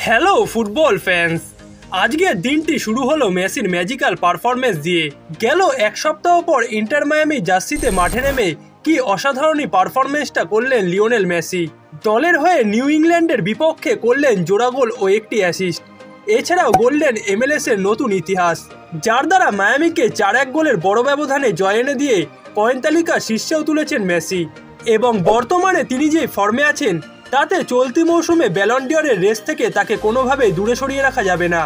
Hello football fans, আজকের দিনটি শুরু হলো মেসির ম্যাজিক্যাল পারফরমেন্স দিয়ে। গেল এক সপ্তাহ পর ইন্টার মায়ামি জার্সিতে মাঠে নেমে কি অসাধারণই পারফরমেন্সটা করলেন লিওনেল মেসি। দলের হয়ে নিউ ইংল্যান্ডের বিপক্ষে করলেন জোড়া গোল ও একটি অ্যাসিস্ট। এছাড়াও গড়লেন MLS এর নতুন ইতিহাস, যার দ্বারা মায়ামিকে 4-1 গোলের বড় ব্যবধানে জয় এনে দিয়ে পয়েন্ট তালিকা শীর্ষেও তুলেছেন মেসি। এবং বর্তমানে তিনি যে ফর্মে আছেন তাতে চলতি মৌসুমে ব্যালন ডি'অরের রেস থেকে তাকে কোনোভাবেই দূরে সরিয়ে রাখা যাবে না।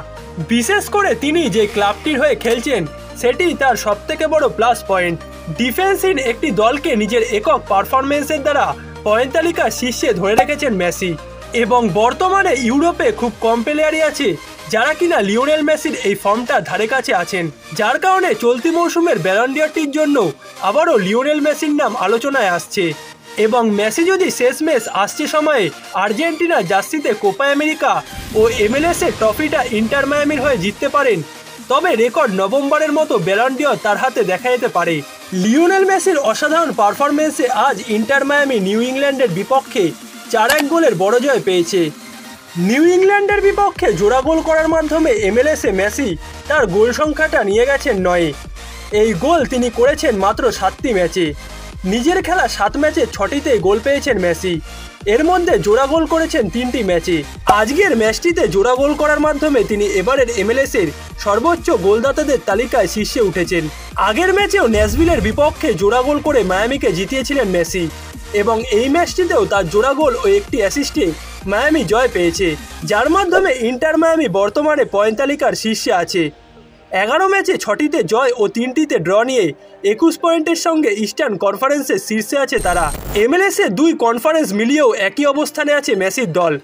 বিশেষ করে তিনি যে ক্লাবটির হয়ে খেলছেন সেটি তার সবথেকে বড় প্লাস পয়েন্ট। ডিফেন্সহীন একটি দলকে নিজের একক পারফরমেন্সের দ্বারা পয়েন্ট তালিকার শীর্ষে ধরে রেখেছেন মেসি। এবং বর্তমানে ইউরোপে খুব কম প্লেয়ারই আছে যারা কিনা লিওনেল মেসির এই ফর্মটা ধারে কাছে আছেন, যার কারণে চলতি মৌসুমের ব্যালন ডি'অরটির জন্য আবারও লিওনেল মেসির নাম আলোচনায় আসছে। এবং মেসি যদি শেষমেশ আসছে সময়ে আর্জেন্টিনা জার্সিতে কোপা আমেরিকা ও MLS এর ট্রফিটা ইন্টার মায়ামির হয়ে জিততে পারেন, তবে রেকর্ড নভেম্বরের মতো ব্যালন ডি'অর তার হাতে দেখা যেতে পারে। লিওনেল মেসির অসাধারণ পারফরমেন্সে আজ ইন্টার মায়ামি নিউ ইংল্যান্ডের বিপক্ষে 4-1 গোলের বড় জয় পেয়েছে। নিউ ইংল্যান্ডের বিপক্ষে জোড়া গোল করার মাধ্যমে MLS এ মেসি তার গোল সংখ্যাটা নিয়ে গেছেন 9। এই গোল তিনি করেছেন মাত্র 7টি ম্যাচে। নিজের খেলা 7 ম্যাচে 6টিতে গোল পেয়েছেন মেসি, এর মধ্যে জোড়া গোল করেছেন 3টি ম্যাচে। আজকের ম্যাচটিতে জোড়া গোল করার মাধ্যমে তিনি এবারের MLS এর সর্বোচ্চ গোলদাতাদের তালিকায় শীর্ষে উঠেছেন। আগের ম্যাচেও ন্যাশভিলের বিপক্ষে জোড়া গোল করে মায়ামিকে জিতিয়েছিলেন মেসি, এবং এই ম্যাচটিতেও তার জোড়া গোল ও একটি অ্যাসিস্টে মায়ামি জয় পেয়েছে, যার মাধ্যমে ইন্টার মায়ামি বর্তমানে পয়েন্ট তালিকার শীর্ষে আছে। 11 ম্যাচে 6টিতে জয় ও 3টিতে ড্র নিয়ে 21 পয়েন্টের সঙ্গে ইস্টার্ন কনফারেন্সের শীর্ষে আছে তারা। MLS এর 2 কনফারেন্স মিলিয়েও একই অবস্থানে আছে মেসির দল।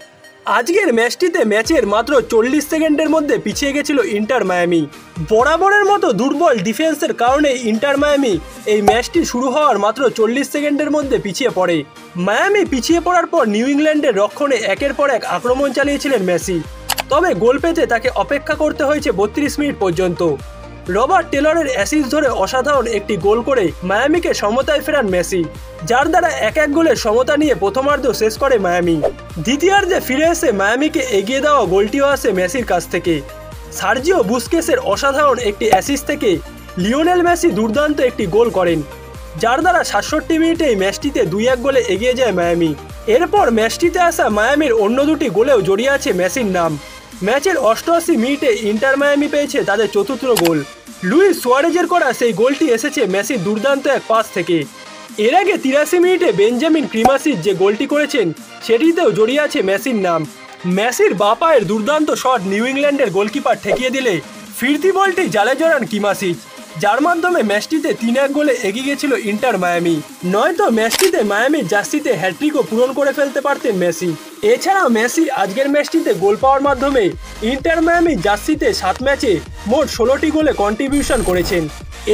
আজকের ম্যাচটিতে ম্যাচের মাত্র 40 সেকেন্ডের মধ্যে পিছিয়ে গেছিল ইন্টার মায়ামি। বরাবরের মতো দুর্বল ডিফেন্সের কারণে ইন্টার মায়ামি এই ম্যাচটি শুরু হওয়ার মাত্র 40 সেকেন্ডের মধ্যে পিছিয়ে পড়ে। মায়ামি পিছিয়ে পড়ার পর নিউ ইংল্যান্ডের রক্ষণে একের পর এক আক্রমণ চালিয়েছিলেন মেসি, তবে গোল পেতে তাকে অপেক্ষা করতে হয়েছে 32 মিনিট পর্যন্ত। রবার্ট টেলরের অ্যাসিস্ট ধরে অসাধারণ একটি গোল করে মায়ামিকে সমতায় ফেরান মেসি, যার দ্বারা 1-1 গোলের সমতা নিয়ে প্রথমার্ধ শেষ করে মায়ামি। দ্বিতীয়ার্ধে ফিরে এসে মায়ামিকে এগিয়ে দেওয়া গোলটিও আসে মেসির কাছ থেকে। সার্জিও বুস্কেসের অসাধারণ একটি অ্যাসিস্ট থেকে লিওনেল মেসি দুর্দান্ত একটি গোল করেন, যার দ্বারা 67 মিনিটেই ম্যাচটিতে 2-1 গোলে এগিয়ে যায় মায়ামি। এরপর ম্যাচটিতে আসা মায়ামির অন্য দুটি গোলেও জড়িয়ে আছে মেসির নাম। ম্যাচের 88 মিনিটে ইন্টার মায়ামি পেয়েছে তাদের চতুর্থ গোল। লুইস সুয়ারেজের করা সেই গোলটি এসেছে মেসির দুর্দান্ত এক পাস থেকে। এর আগে 83 মিনিটে বেঞ্জামিন ক্রিমাসিচ যে গোলটি করেছেন সেটিতেও জড়িয়ে আছে মেসির নাম। মেসির বাঁ পায়ের দুর্দান্ত শট নিউ ইংল্যান্ডের গোলকিপার ঠেকিয়ে দিলে ফিরতি বলটি জালে জড়ান ক্রিমাসিচ, যার মাধ্যমে ম্যাচটিতে 3-1 গোলে এগিয়ে গেছিল ইন্টার মায়ামি। নয়তো ম্যাচটিতে মায়ামির জার্সিতে হ্যাট্রিকও পূরণ করে ফেলতে পারতেন মেসি। এছাড়াও মেসি আজকের ম্যাচটিতে গোল পাওয়ার মাধ্যমে ইন্টার মায়ামি জার্সিতে 7 ম্যাচে মোট 16টি গোলে কন্ট্রিবিউশন করেছেন,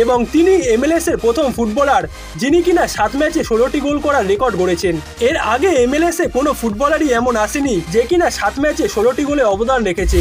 এবং তিনি MLS এর প্রথম ফুটবলার যিনি কিনা 7 ম্যাচে 16টি গোল করার রেকর্ড গড়েছেন। এর আগে MLS এ কোনো ফুটবলারই এমন আসেনি যে কিনা 7 ম্যাচে 16টি গোলে অবদান রেখেছে।